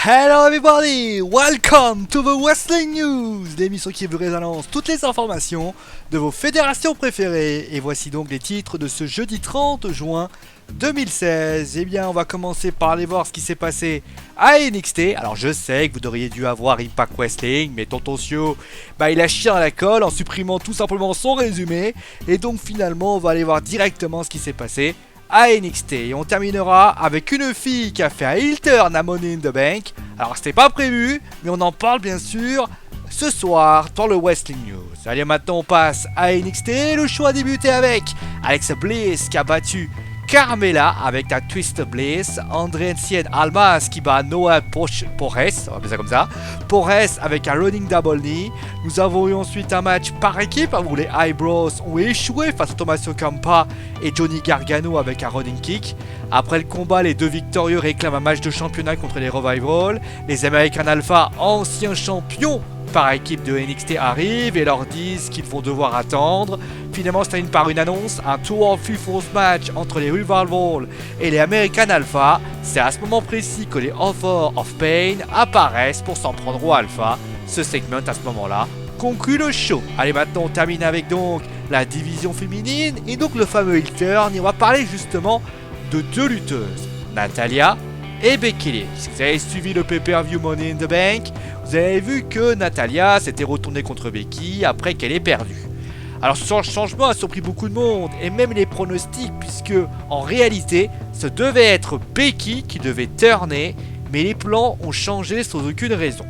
Hello everybody, welcome to the Wrestling News, l'émission qui vous réannonce toutes les informations de vos fédérations préférées. Et voici donc les titres de ce jeudi 30 juin 2016. Eh bien, on va commencer par aller voir ce qui s'est passé à NXT. Alors je sais que vous auriez dû avoir Impact Wrestling, mais Tonton Sio, il a chié à la colle en supprimant tout simplement son résumé. Et donc finalement, on va aller voir directement ce qui s'est passé à NXT. Et on terminera avec une fille qui a fait un heel turn à Money in the Bank. Alors c'était pas prévu, mais on en parle bien sûr ce soir dans le Wrestling News. Allez, maintenant on passe à NXT. Le show a débuté avec Alexa Bliss qui a battu Carmella avec la Twist Bliss, André Cien Almas qui bat Noah Porres, on va appeler ça comme ça, Porres avec un running double knee. Nous avons eu ensuite un match par équipe où les Eyebrows ont échoué face à Tommaso Ciampa et Johnny Gargano avec un running kick. Après le combat, les deux victorieux réclament un match de championnat contre les Revival. Les American Alpha, anciens champions par équipe de NXT, arrivent et leur disent qu'ils vont devoir attendre. Finalement, c'est par une annonce, un Tour of Force match entre les Revival et les American Alpha. C'est à ce moment précis que les Author of Pain apparaissent pour s'en prendre aux Alpha. Ce segment à ce moment-là conclut le show. Allez, maintenant on termine avec donc la division féminine et donc le fameux heel turn. Et on va parler justement de deux lutteuses, Natalya et Becky Lynch. Si vous avez suivi le pay-per-view Money in the Bank, vous avez vu que Natalya s'était retournée contre Becky après qu'elle ait perdu. Alors ce changement a surpris beaucoup de monde et même les pronostics, puisque en réalité ce devait être Becky qui devait turner, mais les plans ont changé sans aucune raison.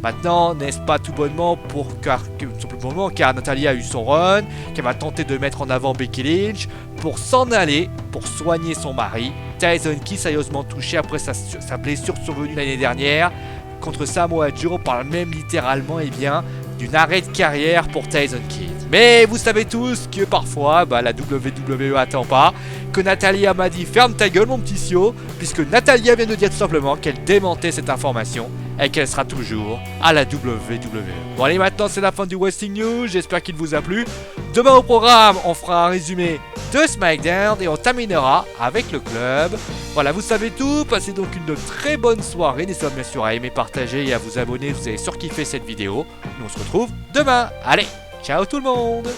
Maintenant, n'est-ce pas tout bonnement car Natalya a eu son run, qu'elle va tenter de mettre en avant Becky Lynch pour s'en aller, pour soigner son mari, Tyson Kidd, sérieusement touché après sa blessure survenue l'année dernière contre Samoa Joe. On parle même littéralement d'une arrêt de carrière pour Tyson Kidd. Mais vous savez tous que parfois la WWE attend pas, que Natalya m'a dit ferme ta gueule mon petit Sio, puisque Natalya vient de dire tout simplement qu'elle démentait cette information et qu'elle sera toujours à la WWE. Bon allez, maintenant c'est la fin du Wrestling News, j'espère qu'il vous a plu. Demain au programme, on fera un résumé de SmackDown et on terminera avec le club. Voilà, vous savez tout, passez donc une très bonne soirée, n'hésitez pas bien sûr à aimer, partager et à vous abonner si vous avez surkiffé cette vidéo. Nous on se retrouve demain, allez, ciao tout le monde.